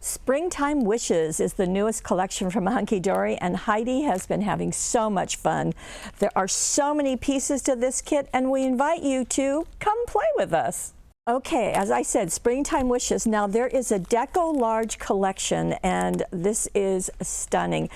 Springtime Wishes is the newest collection from Hunkydory, and Heidi has been having so much fun. There are so many pieces to this kit, and we invite you to come play with us. Okay, as I said, Springtime Wishes. Now there is a Deco Large collection, and this is stunning.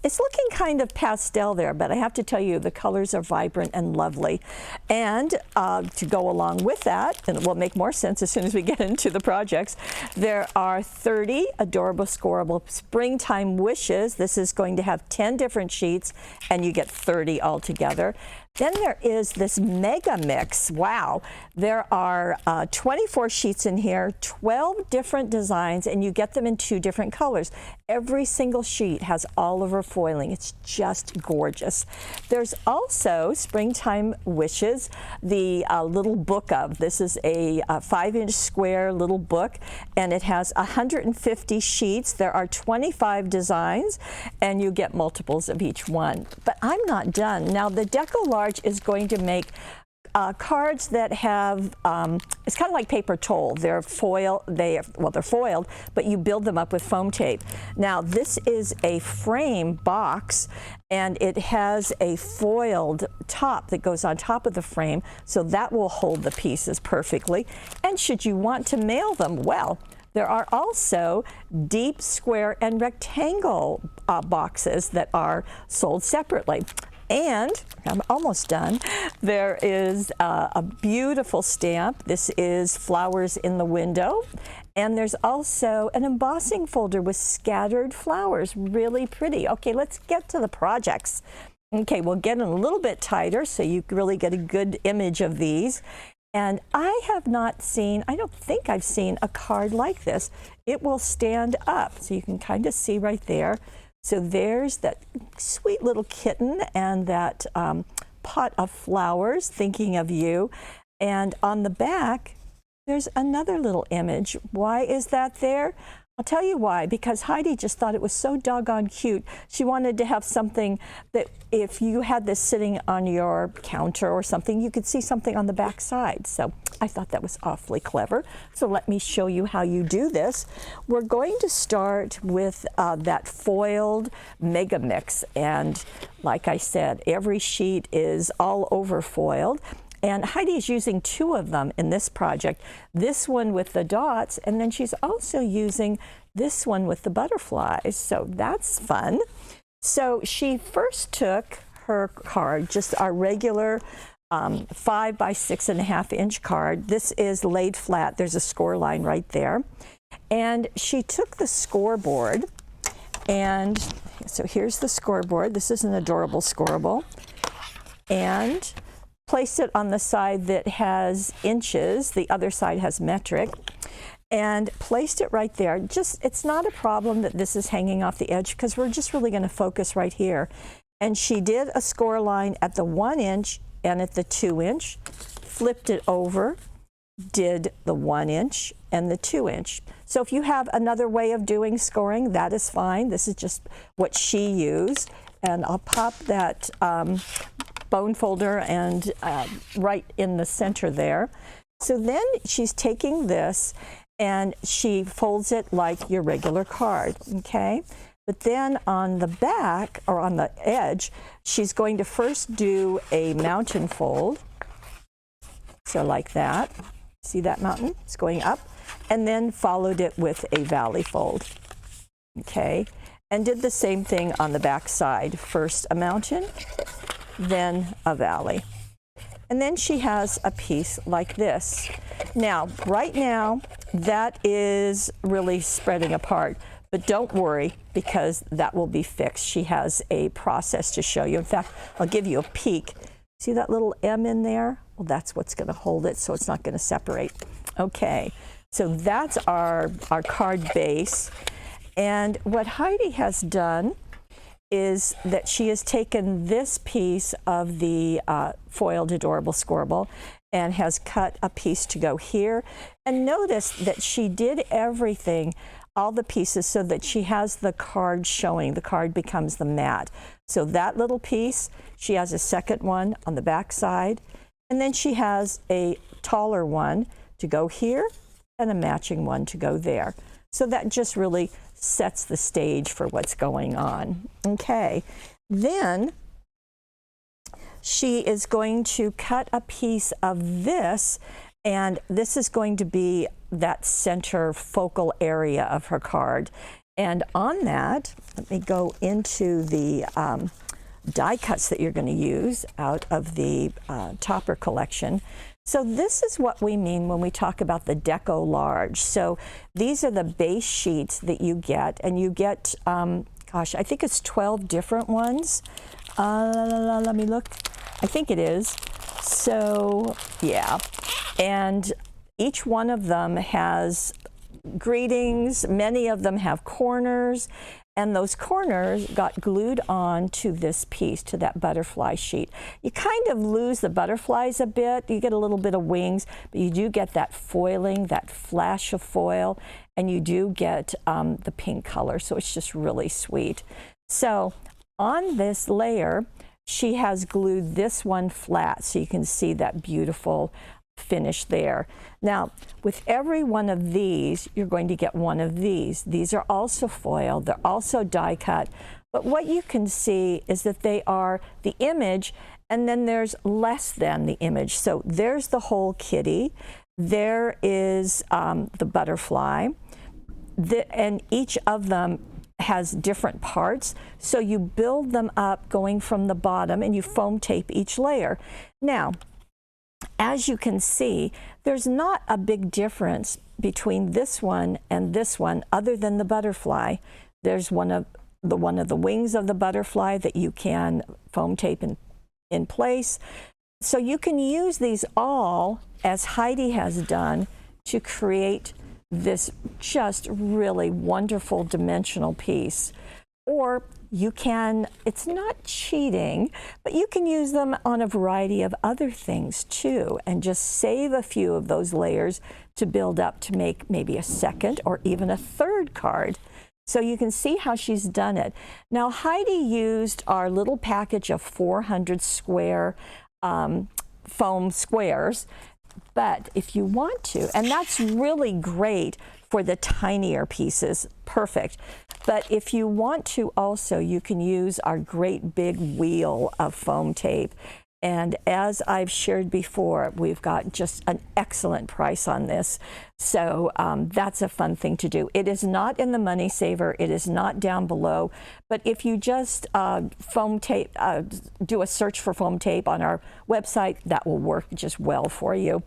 It's looking kind of pastel there, but I have to tell you the colors are vibrant and lovely. And to go along with that, and it will make more sense as soon as we get into the projects, there are 30 adorable, scoreable Springtime Wishes. This is going to have 10 different sheets, and you get 30 altogether. Then there is this mega mix. Wow. There are 24 sheets in here, 12 different designs, and you get them in 2 different colors. Every single sheet has all over foiling. It's just gorgeous. There's also Springtime Wishes, the little book of. This is a 5-inch square little book, and it has 150 sheets. There are 25 designs, and you get multiples of each one. But I'm not done. Now, the Deco Large is going to make cards that have, it's kind of like paper towel. They're foiled, they're foiled, but you build them up with foam tape. Now this is a frame box, and it has a foiled top that goes on top of the frame, so that will hold the pieces perfectly. And should you want to mail them, well, there are also deep, square, and rectangle boxes that are sold separately. And I'm almost done. There is a beautiful stamp. This is Flowers in the Window. And there's also an embossing folder with scattered flowers. Really pretty. Okay, let's get to the projects. Okay, we'll get in a little bit tighter so you really get a good image of these. And I have not seen, I don't think I've seen a card like this. It will stand up, so you can kind of see right there. So there's that sweet little kitten and that pot of flowers thinking of you. And on the back, there's another little image. Why is that there? I'll tell you why, because Heidi just thought it was so doggone cute. She wanted to have something that if you had this sitting on your counter or something, you could see something on the back side. So I thought that was awfully clever. So let me show you how you do this. We're going to start with that foiled mega mix. And like I said, every sheet is all over foiled. And Heidi's using 2 of them in this project, this one with the dots, and then she's also using this one with the butterflies, so that's fun. So she first took her card, just our regular 5 by 6.5 inch card. This is laid flat. There's a score line right there. And she took the scoreboard, and so here's the scoreboard. This is an adorable scorable. And placed it on the side that has inches, the other side has metric, and placed it right there. Just, it's not a problem that this is hanging off the edge because we're just really going to focus right here. And she did a score line at the 1 inch and at the 2 inch, flipped it over, did the 1 inch and the 2 inch. So if you have another way of doing scoring, that is fine. This is just what she used. And I'll pop that bone folder and right in the center there. So then she's taking this and she folds it like your regular card, okay? But then on the back, or on the edge, she's going to first do a mountain fold. So like that. See that mountain? It's going up. And then followed it with a valley fold, okay? And did the same thing on the back side. First a mountain, then a valley. And then she has a piece like this. Now, right now, that is really spreading apart, but don't worry because that will be fixed. She has a process to show you. In fact, I'll give you a peek. See that little M in there? Well, that's what's gonna hold it, so it's not gonna separate. Okay, so that's our card base. And what Heidi has done is that she has taken this piece of the foiled adorable scorable and has cut a piece to go here. And notice that she did everything, all the pieces, so that she has the card showing. The card becomes the mat. So that little piece, she has a second one on the back side, and then she has a taller one to go here and a matching one to go there. So that just really sets the stage for what's going on. Okay, then she is going to cut a piece of this, and this is going to be that center focal area of her card. And on that, let me go into the die cuts that you're going to use out of the topper collection. So this is what we mean when we talk about the Deco Large. So these are the base sheets that you get, and you get, gosh, I think it's 12 different ones. Let me look. I think it is. So yeah, and each one of them has greetings. Many of them have corners, and those corners got glued on to this piece, to that butterfly sheet. You kind of lose the butterflies a bit. You get a little bit of wings, but you do get that foiling, that flash of foil, and you do get the pink color, so it's just really sweet. So on this layer, she has glued this one flat, so you can see that beautiful finish there. Now, with every one of these, you're going to get one of these. These are also foiled, they're also die cut, but what you can see is that they are the image, and then there's less than the image. So there's the whole kitty, there is the butterfly, and each of them has different parts, so you build them up going from the bottom, and you foam tape each layer. Now, as you can see, there's not a big difference between this one and this one other than the butterfly. There's one of the wings of the butterfly that you can foam tape in place. So you can use these all, as Heidi has done, to create this just really wonderful dimensional piece. Or you can, it's not cheating, but you can use them on a variety of other things too, and just save a few of those layers to build up to make maybe a second or even a third card. So you can see how she's done it. Now Heidi used our little package of 400 square foam squares, but if you want to, and that's really great for the tinier pieces, perfect. But if you want to also, you can use our great big wheel of foam tape. And as I've shared before, we've got just an excellent price on this. So that's a fun thing to do. It is not in the Money Saver. It is not down below. But if you just foam tape, do a search for foam tape on our website, that will work just well for you.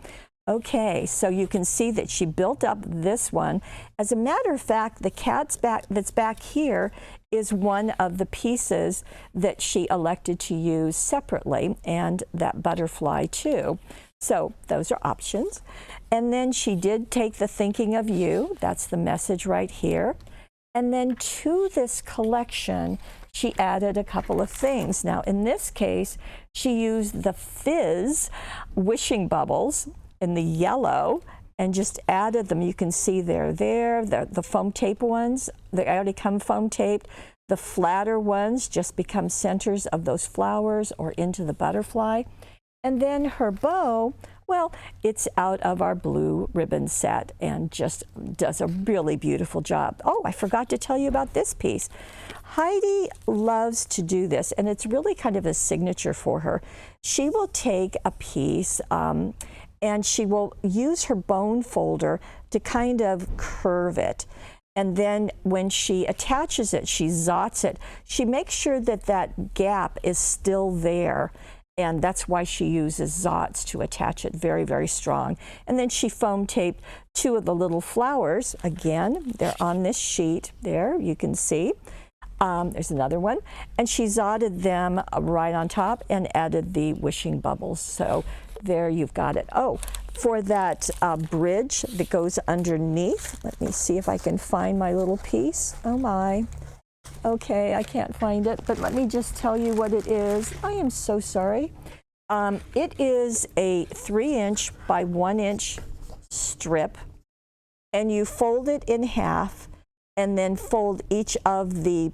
Okay, so you can see that she built up this one. As a matter of fact, the cat's back that's back here is one of the pieces that she elected to use separately, and that butterfly too. So those are options. And then she did take the Thinking of You, that's the message right here. And then to this collection, she added a couple of things. Now in this case, she used the Fizz wishing bubbles in the yellow and just added them. You can see they're there, the foam tape ones, they already come foam taped. The flatter ones just become centers of those flowers or into the butterfly. And then her bow, well, it's out of our blue ribbon set and just does a really beautiful job. Oh, I forgot to tell you about this piece. Heidi loves to do this, and it's really kind of a signature for her. She will take a piece and she will use her bone folder to kind of curve it. And then when she attaches it, she zots it. She makes sure that that gap is still there. And that's why she uses zots to attach it very, very strong. And then she foam taped two of the little flowers. Again, they're on this sheet there, you can see. There's another one. And she zotted them right on top and added the wishing bubbles. So there you've got it. Oh, for that bridge that goes underneath, let me see if I can find my little piece. Oh my. Okay, I can't find it, but let me just tell you what it is. I am so sorry. It is a 3-inch by 1-inch strip, and you fold it in half and then fold each of the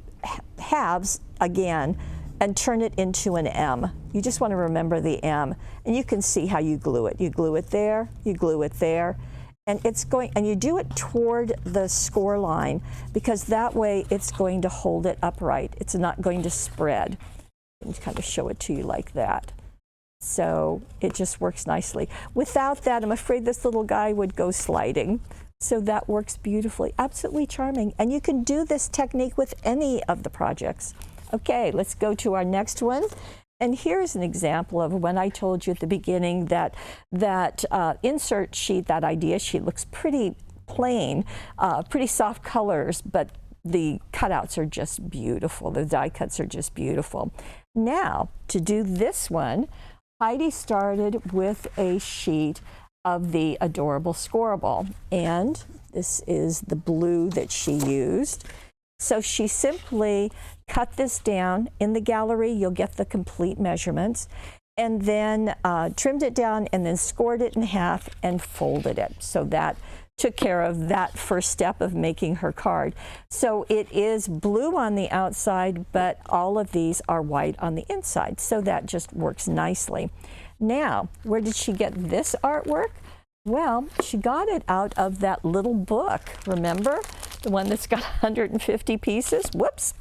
halves again and turn it into an M. You just want to remember the M, and you can see how you glue it. You glue it there, you glue it there, and it's going, and you do it toward the score line because that way it's going to hold it upright. It's not going to spread. And kind of show it to you like that. So it just works nicely. Without that, I'm afraid this little guy would go sliding. So that works beautifully, absolutely charming. And you can do this technique with any of the projects. Okay, let's go to our next one. And here's an example of when I told you at the beginning that insert sheet, that idea sheet, looks pretty plain, pretty soft colors, but the cutouts are just beautiful. The die cuts are just beautiful. Now, to do this one, Heidi started with a sheet of the adorable scoreable, and this is the blue that she used. So she simply cut this down. In the gallery, you'll get the complete measurements, and then trimmed it down and then scored it in half and folded it. So that took care of that first step of making her card. So it is blue on the outside, but all of these are white on the inside. So that just works nicely. Now, where did she get this artwork? Well, she got it out of that little book, remember? The one that's got 150 pieces? Whoops.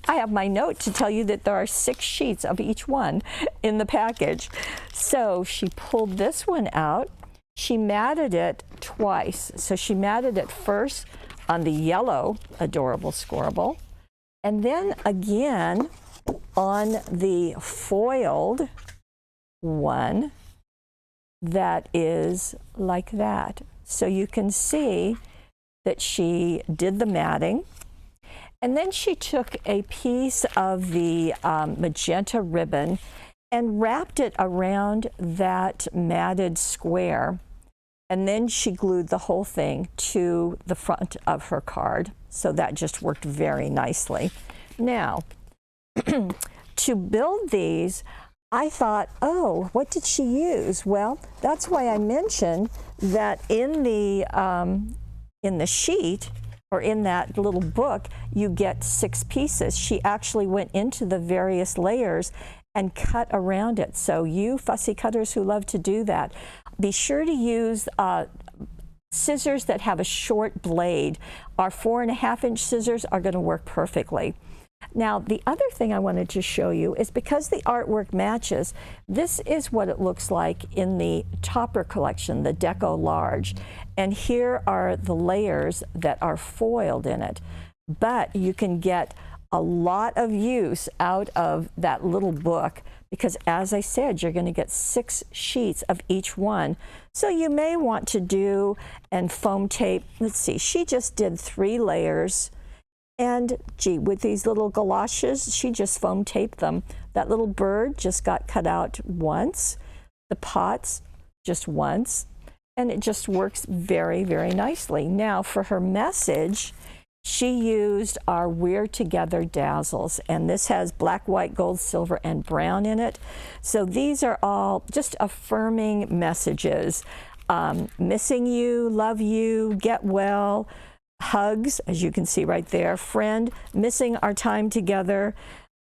I have my note to tell you that there are 6 sheets of each one in the package. So she pulled this one out. She matted it twice. So she matted it first on the yellow adorable scoreable, and then again on the foiled one that is like that. So you can see that she did the matting, and then she took a piece of the magenta ribbon and wrapped it around that matted square. And then she glued the whole thing to the front of her card. So that just worked very nicely. Now, to build these, I thought, oh, what did she use? Well, that's why I mentioned that in the sheet, or in that little book, you get 6 pieces. She actually went into the various layers and cut around it. So you fussy cutters who love to do that, be sure to use scissors that have a short blade. Our 4.5-inch scissors are going to work perfectly. Now, the other thing I wanted to show you is because the artwork matches, this is what it looks like in the topper collection, the Deco Large. And here are the layers that are foiled in it. But you can get a lot of use out of that little book because, as I said, you're going to get 6 sheets of each one. So you may want to do and foam tape. Let's see, she just did 3 layers. And gee, with these little galoshes, she just foam taped them. That little bird just got cut out once. The pots just once. And it just works very, very nicely. Now for her message, she used our We're Together Dazzles, and this has black, white, gold, silver, and brown in it. So these are all just affirming messages. Missing you, love you, get well, hugs, as you can see right there, friend, missing our time together,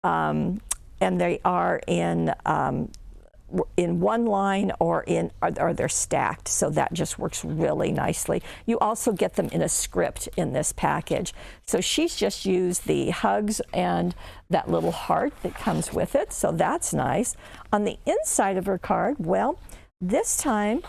and they are in one line or they're stacked, so that just works really nicely. You also get them in a script in this package. So she's just used the hugs and that little heart that comes with it, so that's nice. On the inside of her card, well, this time,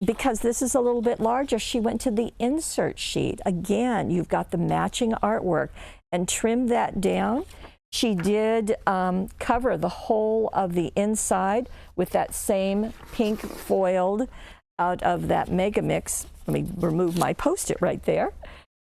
because this is a little bit larger, she went to the insert sheet. Again, you've got the matching artwork and trimmed that down. She did cover the whole of the inside with that same pink foiled out of that Mega Mix. Let me remove my Post-it right there.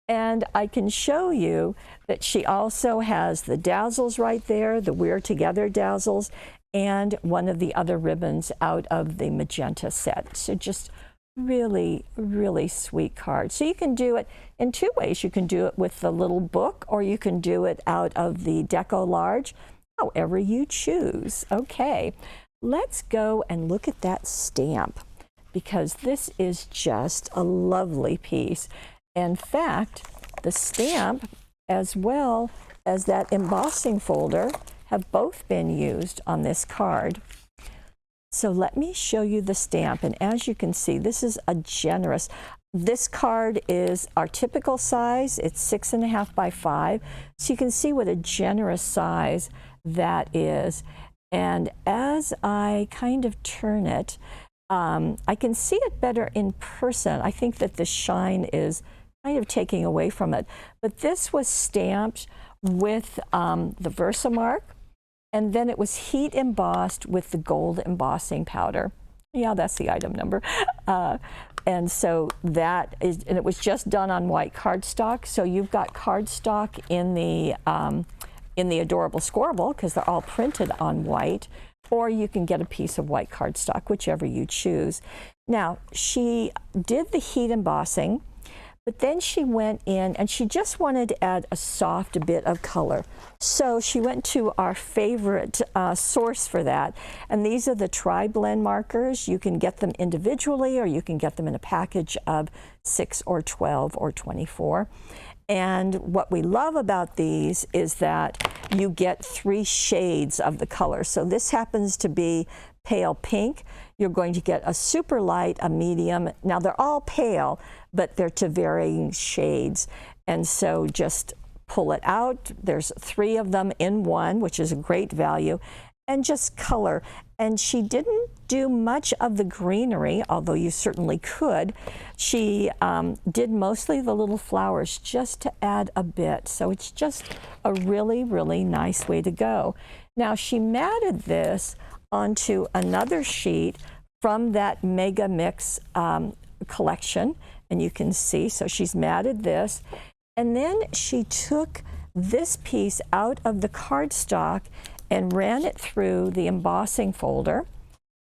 And I can show you that she also has the dazzles right there, the We're Together dazzles, and one of the other ribbons out of the magenta set. So just really, really sweet card. So you can do it in 2 ways. You can do it with the little book, or you can do it out of the Deco Large, however you choose. Okay, let's go and look at that stamp, because this is just a lovely piece. In fact, the stamp as well as that embossing folder have both been used on this card. So let me show you the stamp, and as you can see, this is a generous. This card is our typical size. It's 6.5 by 5. So you can see what a generous size that is. And as I kind of turn it, I can see it better in person. I think that the shine is kind of taking away from it. But this was stamped with the Versamark, and then it was heat embossed with the gold embossing powder. Yeah, that's the item number. And so that is, and it was just done on white cardstock. So you've got cardstock in the Adorable Scorable, because they're all printed on white, or you can get a piece of white cardstock, whichever you choose. Now, she did the heat embossing, but then she went in and she just wanted to add a soft bit of color. So she went to our favorite source for that. And these are the Tri-Blend markers. You can get them individually, or you can get them in a package of 6 or 12 or 24. And what we love about these is that you get 3 shades of the color. So this happens to be pale pink. You're going to get a super light, a medium. Now they're all pale, but they're to varying shades. And so just pull it out. There's 3 of them in one, which is a great value, and just color. And she didn't do much of the greenery, although you certainly could. She did mostly the little flowers just to add a bit. So it's just a really, really nice way to go. Now she matted this onto another sheet from that Mega Mix collection, and you can see, so she's matted this, and then she took this piece out of the cardstock and ran it through the embossing folder,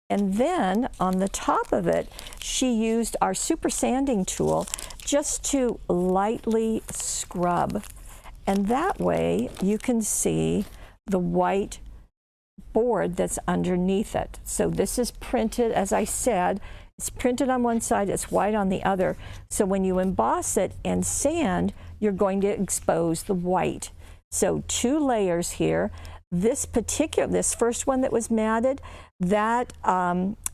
and then on the top of it she used our super sanding tool just to lightly scrub, and that way you can see the white board that's underneath it. So this is printed, as I said, it's printed on one side, it's white on the other. So when you emboss it and sand, you're going to expose the white. So 2 layers here. This first one that was matted, that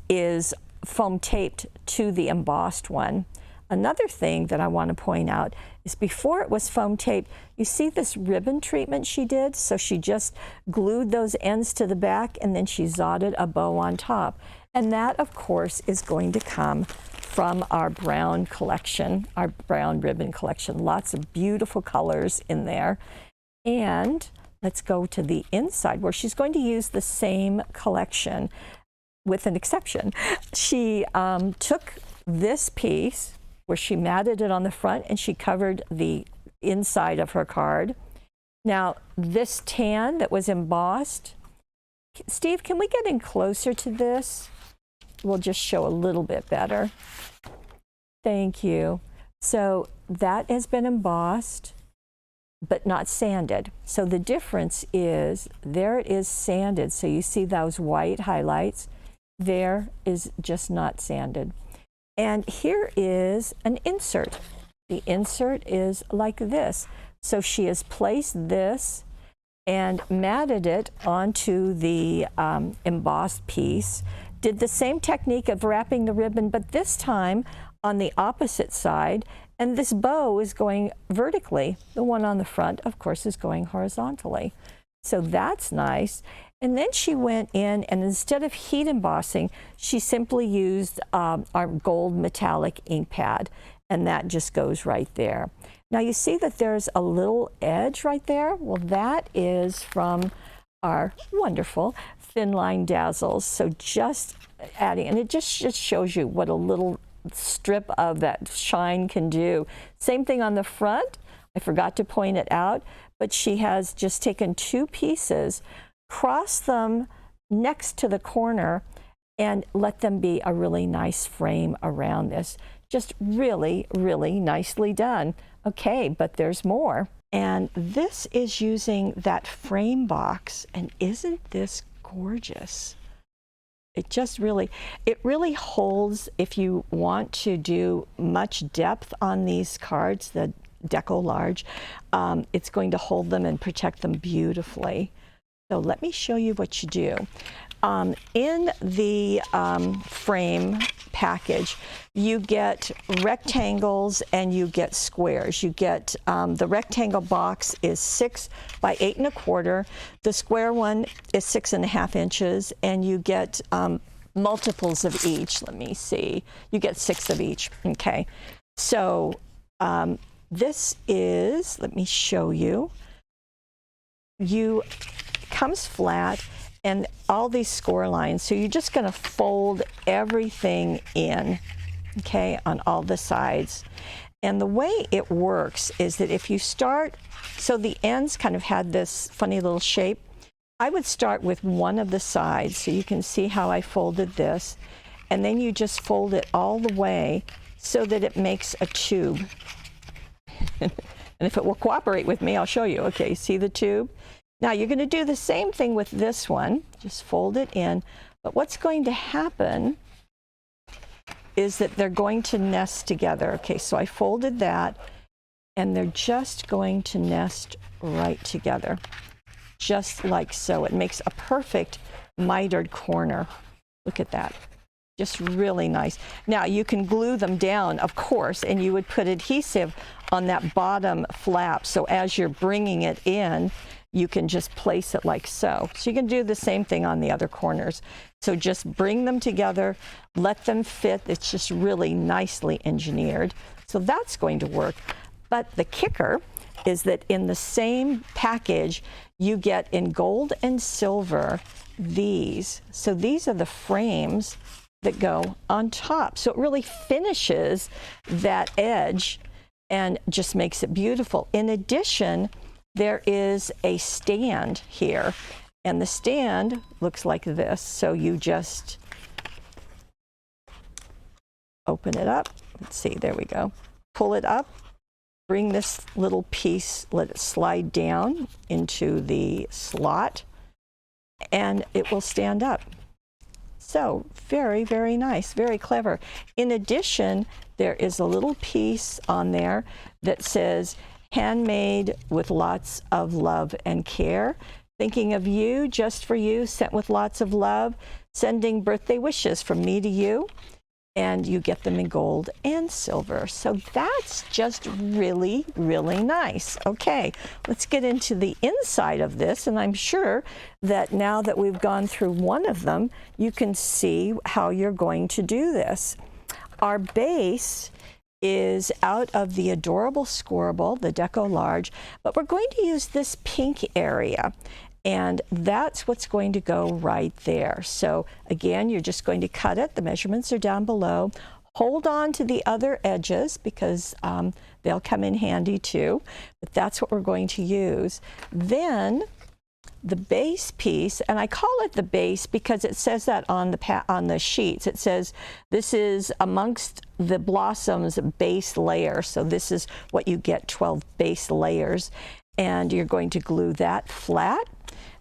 is foam taped to the embossed one. Another thing that I want to point out is before it was foam taped, you see this ribbon treatment she did? So she just glued those ends to the back and then she zodded a bow on top. And that, of course, is going to come from our brown collection, our brown ribbon collection. Lots of beautiful colors in there. And let's go to the inside where she's going to use the same collection with an exception. She took this piece where she matted it on the front and she covered the inside of her card. Now, this tan that was embossed, Steve, can we get in closer to this? We'll just show a little bit better. Thank you. So that has been embossed, but not sanded. So the difference is, there it is sanded. So you see those white highlights. There is just not sanded. And here is an insert. The insert is like this. So she has placed this and matted it onto the embossed piece. Did the same technique of wrapping the ribbon, but this time on the opposite side. And this bow is going vertically. The one on the front, of course, is going horizontally. So that's nice. And then she went in and instead of heat embossing, she simply used our gold metallic ink pad, and that just goes right there. Now you see that there's a little edge right there. Well, that is from our wonderful Thin Line Dazzles. So just adding, and it just shows you what a little strip of that shine can do. Same thing on the front. I forgot to point it out, but she has just taken 2 pieces, cross them next to the corner, and let them be a really nice frame around this. Just really, really nicely done. Okay, but there's more. And this is using that frame box, and isn't this gorgeous? It just really, it really holds, if you want to do much depth on these cards, the Deco Large, it's going to hold them and protect them beautifully. So let me show you what you do. In the frame package, you get rectangles and you get squares. You get the rectangle box is 6 by 8 1/4. The square one is 6.5 inches, and you get multiples of each. Let me see. You get 6 of each. Okay. So this is, let me show you. Comes flat and all these score lines. So you're just going to fold everything in, okay, on all the sides. And the way it works is that if you start, so the ends kind of had this funny little shape. I would start with one of the sides, so you can see how I folded this. And then you just fold it all the way so that it makes a tube. And if it will cooperate with me, I'll show you. Okay, see the tube? Now you're going to do the same thing with this one. Just fold it in. But what's going to happen is that they're going to nest together. Okay, so I folded that, and they're just going to nest right together, just like so. It makes a perfect mitered corner. Look at that. Just really nice. Now you can glue them down, of course, and you would put adhesive on that bottom flap. So as you're bringing it in, you can just place it like so. So you can do the same thing on the other corners. So just bring them together, let them fit. It's just really nicely engineered. So that's going to work. But the kicker is that in the same package, you get in gold and silver these. So these are the frames that go on top. So it really finishes that edge and just makes it beautiful. In addition, there is a stand here, and the stand looks like this. So you just open it up. Let's see, there we go. Pull it up, bring this little piece, let it slide down into the slot, and it will stand up. So very, very nice, very clever. In addition, there is a little piece on there that says, handmade with lots of love and care. Thinking of you, just for you, sent with lots of love. Sending birthday wishes from me to you. And you get them in gold and silver. So that's just really, really nice. Okay, let's get into the inside of this. And I'm sure that now that we've gone through one of them, you can see how you're going to do this. Our base is out of the adorable Scorable, the Deco Large, but we're going to use this pink area, and that's what's going to go right there. So again, you're just going to cut it. The measurements are down below. Hold on to the other edges because they'll come in handy too, but that's what we're going to use. Then the base piece, and I call it the base because it says that on the sheets. It says this is amongst the blossoms base layer. So this is what you get, 12 base layers. And you're going to glue that flat.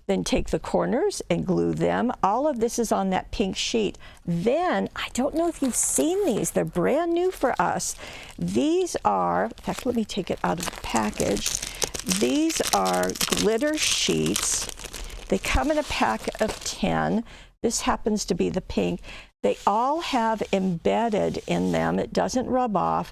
Then take the corners and glue them. All of this is on that pink sheet. Then, I don't know if you've seen these. They're brand new for us. These are, in fact, let me take it out of the package. These are glitter sheets. They come in a pack of 10. This happens to be the pink. They all have embedded in them, it doesn't rub off,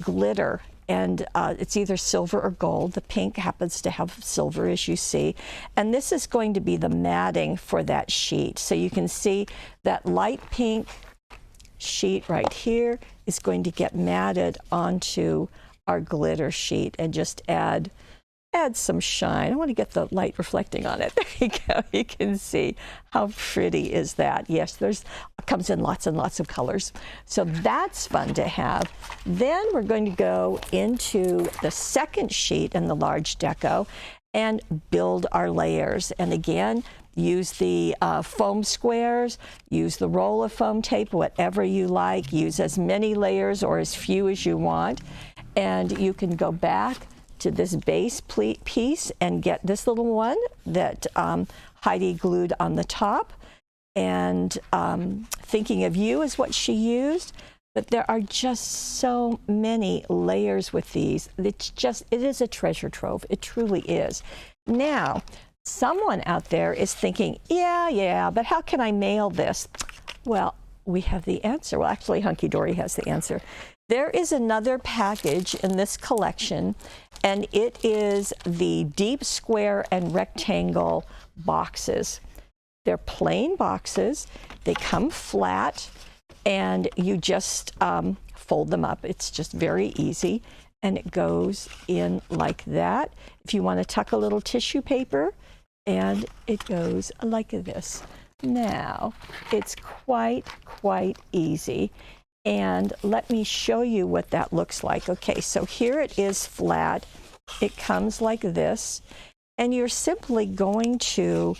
glitter. And it's either silver or gold. The pink happens to have silver, as you see. And this is going to be the matting for that sheet. So you can see that light pink sheet right here is going to get matted onto our glitter sheet and just add some shine. I want to get the light reflecting on it. There you go. You can see how pretty is that. Yes, it comes in lots and lots of colors. So that's fun to have. Then we're going to go into the second sheet in the large deco and build our layers. And again, use the foam squares, use the roll of foam tape, whatever you like. Use as many layers or as few as you want. And you can go back to this base piece and get this little one that Heidi glued on the top. And Thinking of You is what she used. But there are just so many layers with these. It is a treasure trove. It truly is. Now, Someone out there is thinking, yeah, but how can I mail this? Well, we have the answer. Well, actually, Hunkydory has the answer. There is another package in this collection, and it is the deep square and rectangle boxes. They're plain boxes. They come flat, and you just fold them up. It's just very easy, and it goes in like that. If you want to tuck a little tissue paper, and it goes like this. Now, it's quite easy. And let me show you what that looks like. Okay, so here it is flat. It comes like this. And you're simply going to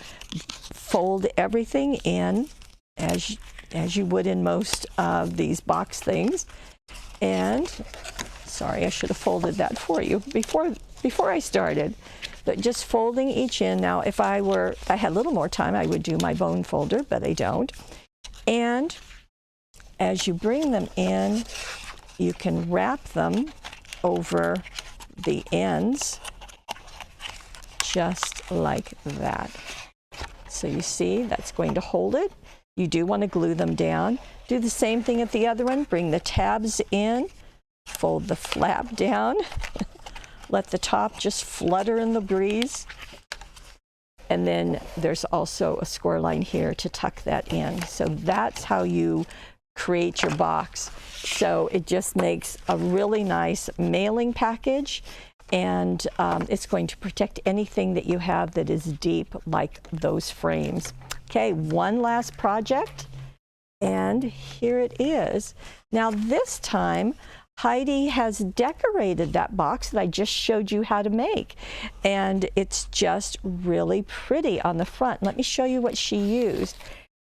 fold everything in as you would in most of these box things. And, sorry, I should have folded that for you before I started. But just folding each in. Now, if I had a little more time, I would do my bone folder, but I don't. And as you bring them in, you can wrap them over the ends just like that. So you see, that's going to hold it. You do want to glue them down. Do the same thing at the other one. Bring the tabs in, fold the flap down. Let the top just flutter in the breeze. And then there's also a score line here to tuck that in. So that's how you create your box. So it just makes a really nice mailing package, and it's going to protect anything that you have that is deep, like those frames. Okay, one last project, and here it is. Now this time, Heidi has decorated that box that I just showed you how to make, and it's just really pretty on the front. Let me show you what she used.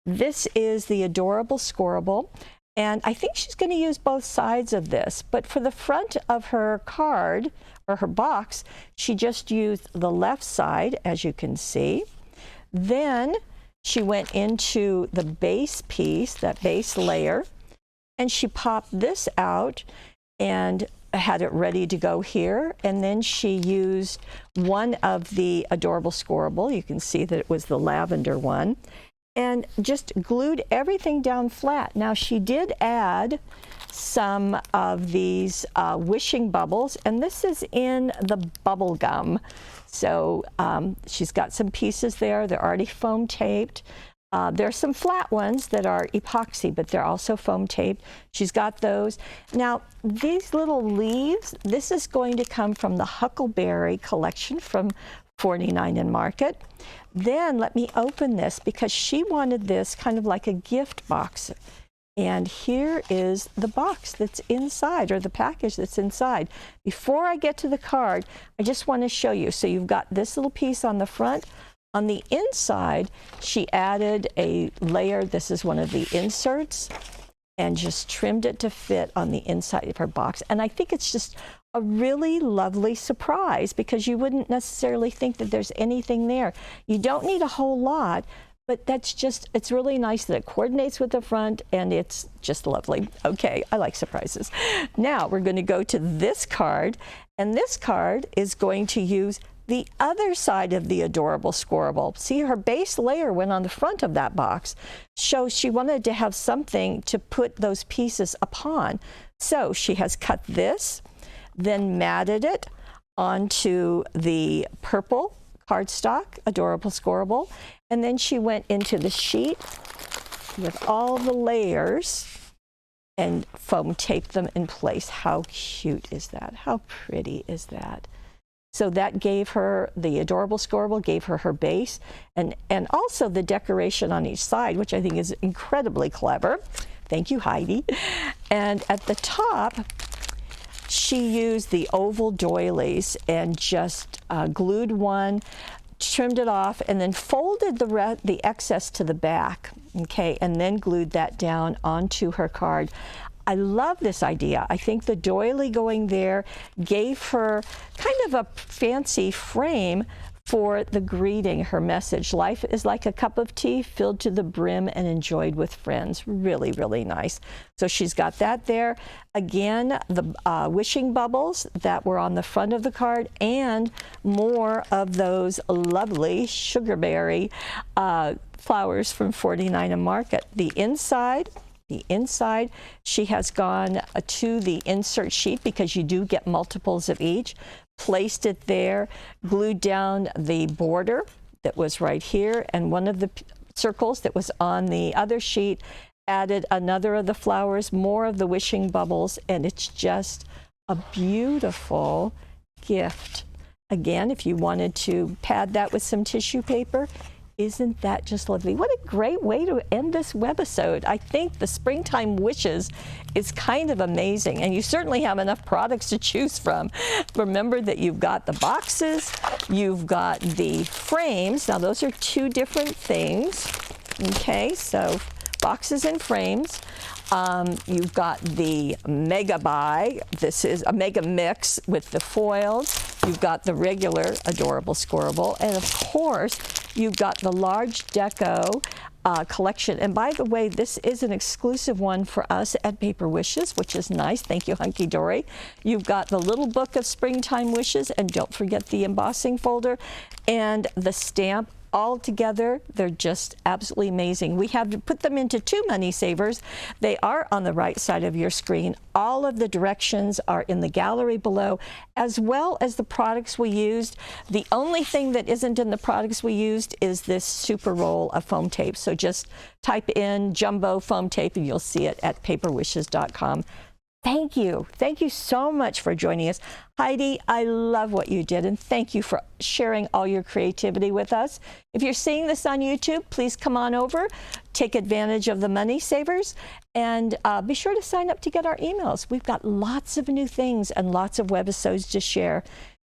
This is the Adorable Scoreable, and I think she's going to use both sides of this, but for the front of her card or her box, she just used the left side, as you can see. Then she went into the base piece, that base layer, and she popped this out and had it ready to go here. And then she used one of the Adorable Scoreable. You can see that it was the lavender one, and just glued everything down flat. Now she did add some of these wishing bubbles, and this is in the bubble gum. So she's got some pieces there. They're already foam taped. There are some flat ones that are epoxy, but they're also foam taped. She's got those. Now, these little leaves, this is going to come from the Huckleberry collection from 49 in Market. Then let me open this because she wanted this kind of like a gift box. And here is the box that's inside, or the package that's inside. Before I get to the card, I just want to show you. So you've got this little piece on the front. On the inside, she added a layer. This is one of the inserts, and just trimmed it to fit on the inside of her box. And I think it's just a really lovely surprise because you wouldn't necessarily think that there's anything there. You don't need a whole lot, but that's just, it's really nice that it coordinates with the front, and it's just lovely. Okay, I like surprises. Now we're going to go to this card, and this card is going to use the other side of the Adorable Scoreable. See, her base layer went on the front of that box. So she wanted to have something to put those pieces upon. So she has cut this, then matted it onto the purple cardstock, Adorable Scoreable, and then she went into the sheet with all the layers and foam taped them in place. How cute is that? How pretty is that? So that gave her, the Adorable Scoreable gave her her base, and also the decoration on each side, which I think is incredibly clever. Thank you, Heidi. And at the top, she used the oval doilies and just glued one, trimmed it off, and then folded the excess to the back, okay, and then glued that down onto her card. I love this idea. I think the doily going there gave her kind of a fancy frame for the greeting, her message. Life is like a cup of tea filled to the brim and enjoyed with friends. Really, really nice. So she's got that there. Again, the wishing bubbles that were on the front of the card, and more of those lovely sugarberry flowers from 49 and Market. The inside, she has gone to the insert sheet because you do get multiples of each, placed it there, glued down the border that was right here, and one of the circles that was on the other sheet, added another of the flowers, more of the wishing bubbles, and it's just a beautiful gift. Again, if you wanted to pad that with some tissue paper, isn't that just lovely? What a great way to end this webisode. I think the Springtime Wishes is kind of amazing, and you certainly have enough products to choose from. Remember that you've got the boxes, you've got the frames. Now those are two different things. Okay, so boxes and frames. You've got the Mega Buy. This is a Mega Mix with the foils. You've got the regular adorable squirrel, and of course you've got the large deco collection. And by the way, this is an exclusive one for us at Paper Wishes, which is nice. Thank you, Hunkydory. You've got the little book of Springtime Wishes, and don't forget the embossing folder and the stamp. All together, they're just absolutely amazing. We have to put them into two money savers. They are on the right side of your screen. All of the directions are in the gallery below, as well as the products we used. The only thing that isn't in the products we used is this super roll of foam tape. So just type in jumbo foam tape and you'll see it at paperwishes.com. Thank you. Thank you so much for joining us. Heidi, I love what you did, and thank you for sharing all your creativity with us. If you're seeing this on YouTube, please come on over, take advantage of the money savers, and be sure to sign up to get our emails. We've got lots of new things and lots of webisodes to share.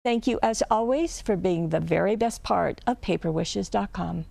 Thank you, as always, for being the very best part of paperwishes.com.